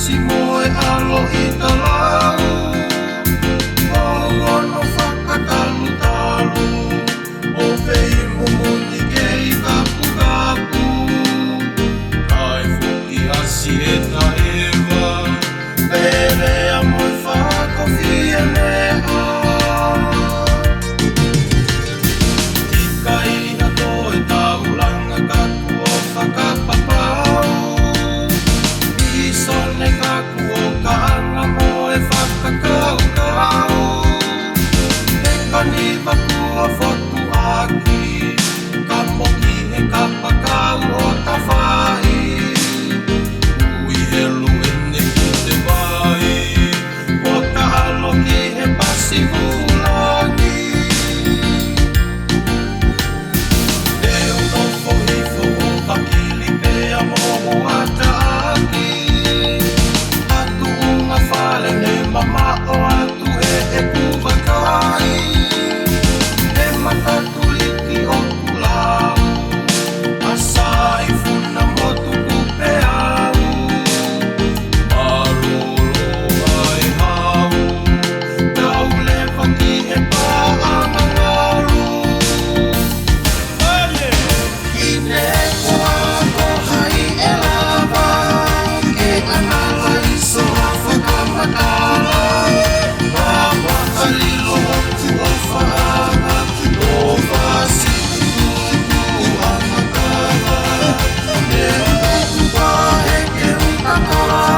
si moe alo i talau. O ono whakatalu-talu, o pei mumuni kei kapu-kapu. Kai fuki asi e taewa, perea moi whakawhia mea. Tika iha toi taulanga kaku o whakapapau. Isone kaku o kaanga moe whakakau-kau. Eka ni wakua whotu aki, ka moki he kapakau o tawhai. Ui helu ene ki te wai, o ta alo ki he pasi hulangi. Teo tofo hifo o pakili pea momo ata aki. Atu unga whale ne mama o atu e puwakai. E matatu liki o kulau, asa i funa motu kupe au. Marolo ai hau, tau lewa ki he paanga ngaru. Ine koa ko hai e lava, ke anala iso a whakamatala. Mama halilo hotu o whaanga, o wasi tutu a matala. E utu pa he ke utakala.